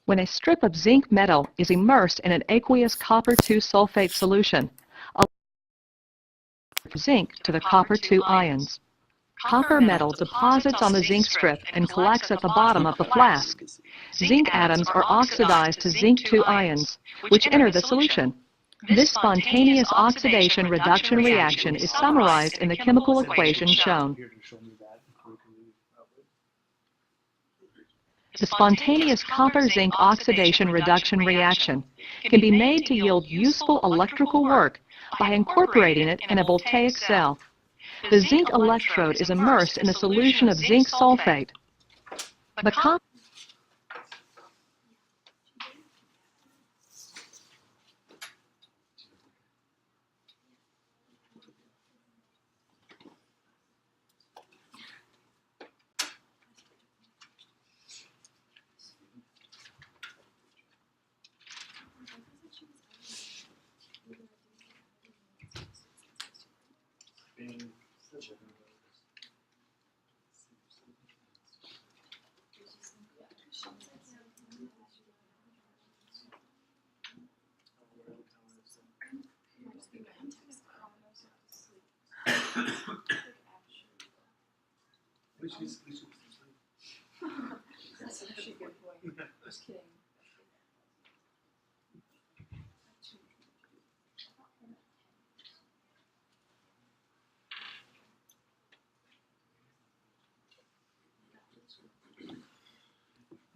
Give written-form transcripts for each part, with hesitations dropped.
When a strip of zinc metal is immersed in an aqueous copper 2 sulfate solution, allow zinc to the copper 2 ions. Copper metal deposits on the zinc strip and collects at the bottom of the flask. Zinc atoms are oxidized to zinc 2 ions, which enter the solution. This spontaneous oxidation-reduction reaction is summarized in the chemical equation shown. The spontaneous copper-zinc oxidation-reduction reaction can be made to yield useful electrical work by incorporating it in a voltaic cell. The zinc electrode is immersed in a solution of zinc sulfate. The copper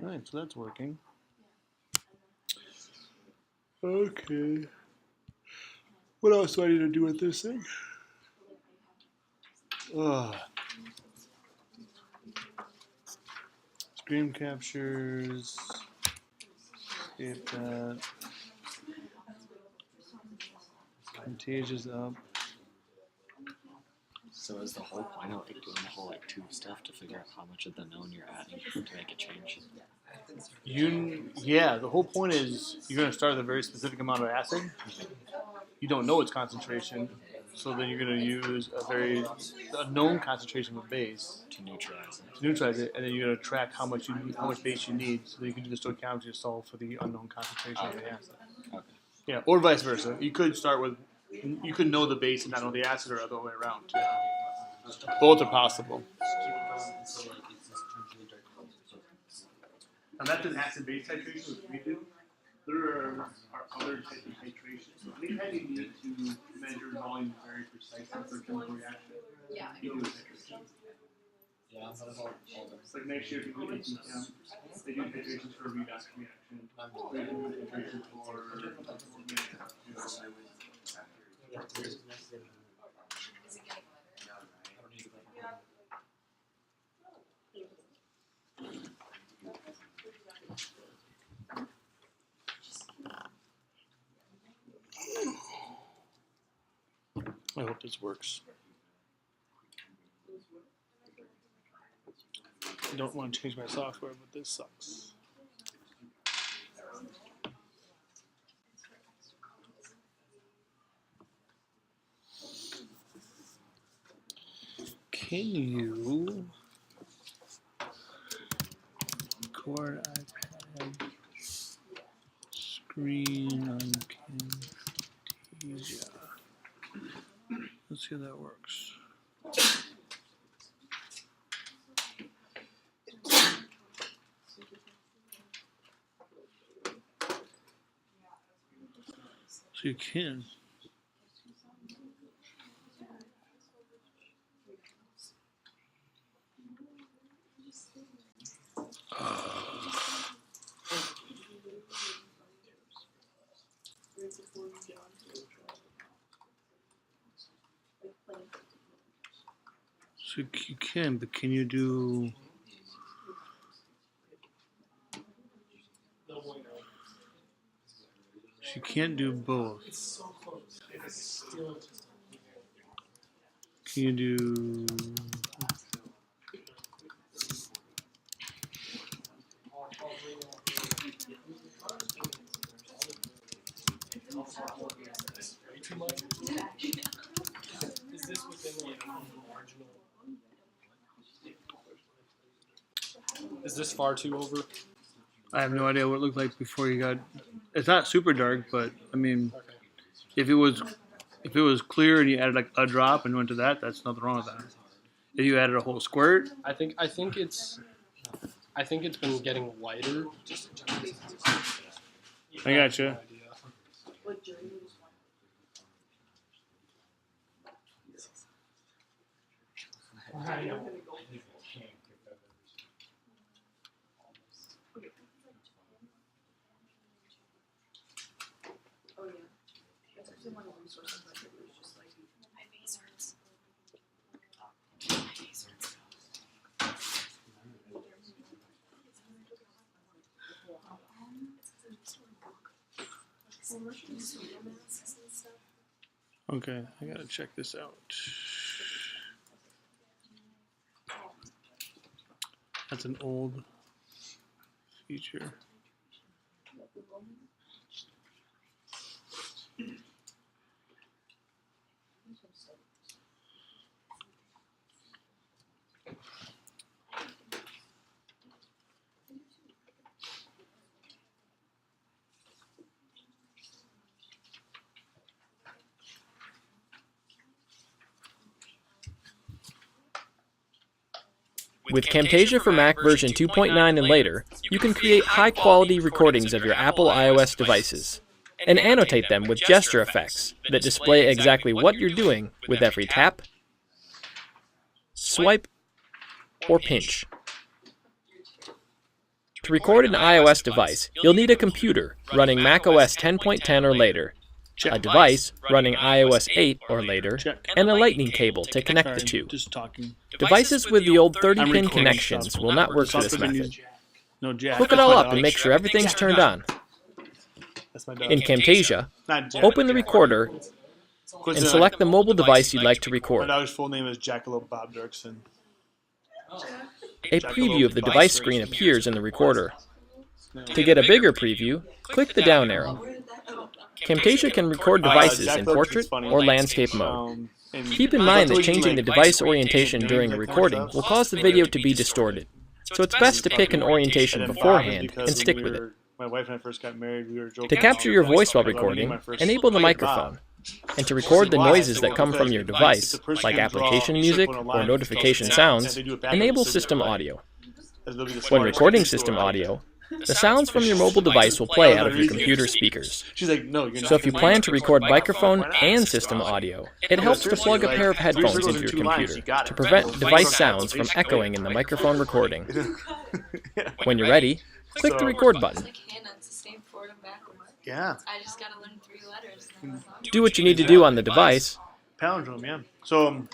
Alright, so that's working. Okay. What else do I need to do with this thing? Screen captures. Skip that. Camtasia's up. So is the whole point of like doing the whole like tube stuff to figure out how much of the known you're adding to make a change? Yeah, the whole point is you're going to start with a very specific amount of acid. You don't know its concentration, so then you're going to use a known concentration of base To neutralize it. to neutralize it, and then you're going to track how much base you need, so that you can do the stoichiometry to solve for the unknown concentration of the acid. Okay. Yeah, or vice versa. You could know the base and not know the acid, or the other way around too. Both are possible. Now that's an acid-base titration, which we do. There are other types of titrations. So anytime you need to measure volume very precisely for a chemical reaction, you do a titration. Yeah, what about all It's like next year, if you do ATM, they do titrations for a redox reaction. Or you can do titrations for I hope this works. I don't want to change my software, but this sucks. Can you record iPad screen on Camtasia? Let's see how that works. So you can. So you can, but can you do? So you can't do both. Can you do? Is this within like marginal? Is this far too over? I have no idea what it looked like before you got. It's not super dark, but I mean, Okay. if it was clear and you added like a drop and went to that, that's nothing wrong with that. If you added a whole squirt, I think it's been getting lighter. I gotcha. Okay, I gotta check this out. That's an old feature. With Camtasia for Mac version 2.9 and later, you can create high-quality recordings of your Apple iOS devices and annotate them with gesture effects that display exactly what you're doing with every tap, swipe, or pinch. To record an iOS device, you'll need a computer running macOS 10.10 or later, a device running iOS 8 or later, and a lightning cable to connect the two. Just talking. Devices with the old 30-pin recording connections stuff. will not work for this Software method. No jack. Hook it all up and make sure everything's turned on. That's my dog. In Camtasia, Not Jack. open the recorder and select the mobile device you'd like to My record. dog's full name is Jackalope Bob Dirksen. A preview of the device screen appears in the recorder. To get a bigger preview, click the down arrow. Camtasia can record devices in portrait or landscape mode. Keep in mind that changing the device orientation during a recording will cause the video to be distorted, so it's best to pick an orientation beforehand and stick with it. My wife and I first got married, we were joking. To capture your voice while recording, enable the microphone. And to record the noises that come from your device, like application music or notification sounds, enable system audio. When recording system audio, the sounds from your mobile device will play out of your computer speakers. She's like, no, you're not. So if you plan to record microphone and system audio, it helps to plug a pair of headphones into your computer to prevent device sounds from echoing in the microphone recording. When you're ready, click the record button. Yeah. I just gotta learn 3 letters. Do what you need to do on the device, Palindrome, yeah. So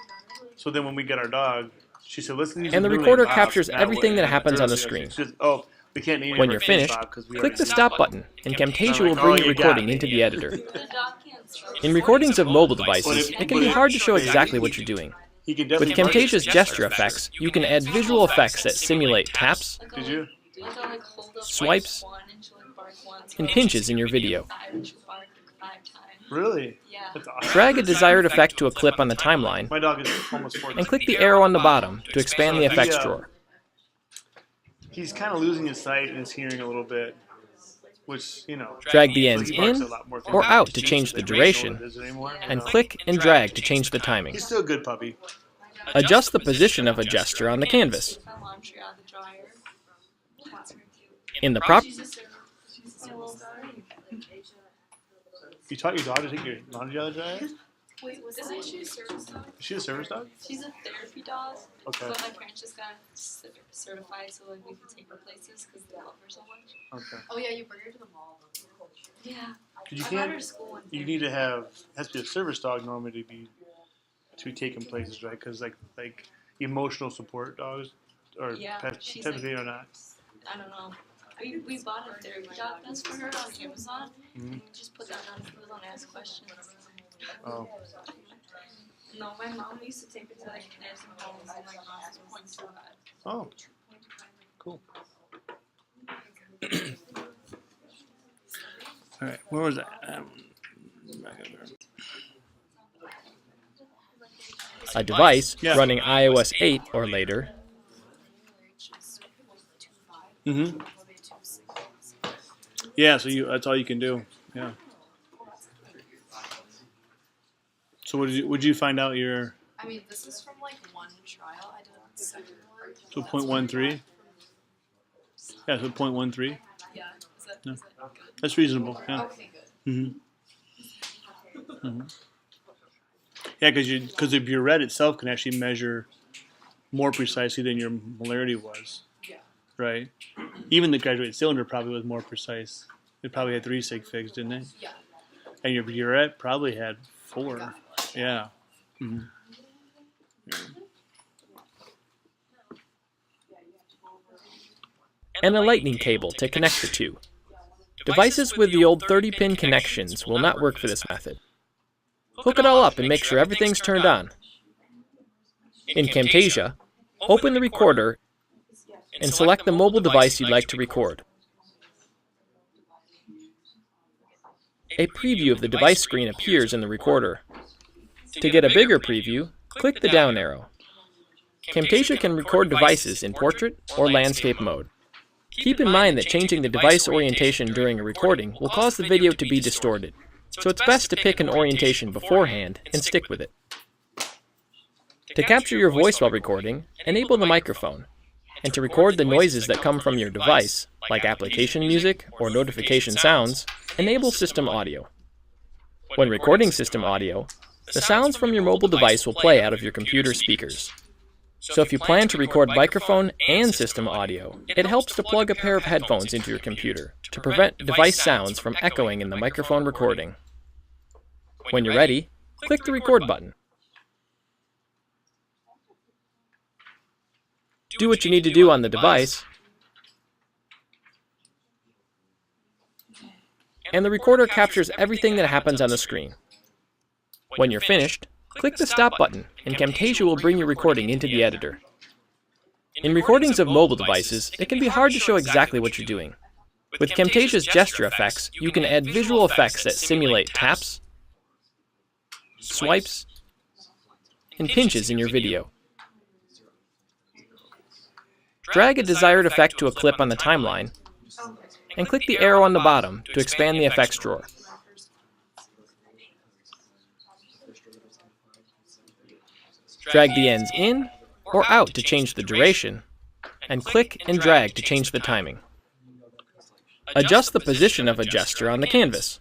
then when we get our dog, she said, listen. and the recorder captures everything that happens on the screen. She says, oh, we can't name When her you're Finch finished, Bob 'cause we click already the did stop that. button, and Camtasia I'm will like, bring oh, the you got recording it. into the editor. The dog can't scroll. In recordings of mobile devices, it can be hard to show exactly what you're doing. He can With definitely Camtasia's gesture effects, you can add visual effects that simulate taps, Like, Did you? you have to, like, hold up swipes, one and she'll, like, bark once, and pinches in your video. 5 and she'll bark, like, 5 times. Really? Yeah. That's awesome. Drag a desired effect to a clip on the timeline, My dog is almost 14. and click the arrow on the bottom to expand the effects drawer. He's kind of losing his sight and his hearing a little bit, which, you know. Drag the so ends he barks in a lot more or things. out to change the Like, Rachel duration, doesn't anymore, you and know. click and drag to change the timing. He's still a good puppy. Adjust the position of a gesture on the canvas. Take my laundry out of the dryer. That's her cute. In the prop, She's a little dog. You taught your dog to take your laundry out of the dryer? Wait, isn't she a service dog? Is she a service dog? She's a therapy dog. Okay. But my parents just got certified so like we could take her places because they love her so much. Okay. Oh yeah, you bring her to the mall. Yeah. 'Cause you I brought her can't. to school one You time. need to have. Has to be a service dog normally to be taken places, right? Because like emotional support dogs or Yeah, pets she's technically are not. I don't know. We bought a therapy dog nest for her on Amazon. Mhm. And we just put that on food and ask questions. Oh. No, my mom used to take her to like nursing homes and like hospice points to that. Oh. Cool. All right. Where was that? Back up there. a device Yeah. running iOS 8 or later, Mm-hmm. Yeah, so that's all you can do. Yeah. So would you find out your I mean, this is from like one trial. I did a second one. so 0.13? Yeah, so 0.13. Yeah. Is that No. good? That's reasonable. Yeah. Okay, good. Mm-hmm. Yeah, because the burette itself can actually measure more precisely than your molarity was. Yeah. Right. Even the graduated cylinder probably was more precise. It probably had 3 sig figs, didn't it? Yeah. And your burette probably had 4. Got it. Yeah. Mm-hmm. And a lightning cable to connect the two. Devices with the old 30-pin connections will not work for this method. Hook it all up and make sure everything's turned on. In Camtasia, open the recorder and select the mobile device you'd like to record. A preview of the device screen appears in the recorder. To get a bigger preview, click the down arrow. Camtasia can record devices in portrait or landscape mode. Keep in mind that changing the device orientation during a recording will cause the video to be distorted, so it's best to pick an orientation beforehand and stick with it. To capture your voice while recording, enable the microphone, and to record the noises that come from your device, like application music or notification sounds, enable system audio. When recording system audio, the sounds from your mobile device will play out of your computer speakers. So if you plan to record microphone and system audio, it helps to plug a pair of headphones into your computer to prevent device sounds from echoing in the microphone recording. When you're ready, click the record button. Do what you need to do on the device, and the recorder captures everything that happens on the screen. When you're finished, click the stop button, and Camtasia will bring your recording into the editor. In recordings of mobile devices, it can be hard to show exactly what you're doing. With Camtasia's gesture effects, you can add visual effects that simulate taps, swipes, and pinches in your video. Drag a desired effect to a clip on the timeline, and click the arrow on the bottom to expand the effects drawer. Drag the ends in or out to change the duration, and click and drag to change the timing. Adjust the position of a gesture on the canvas.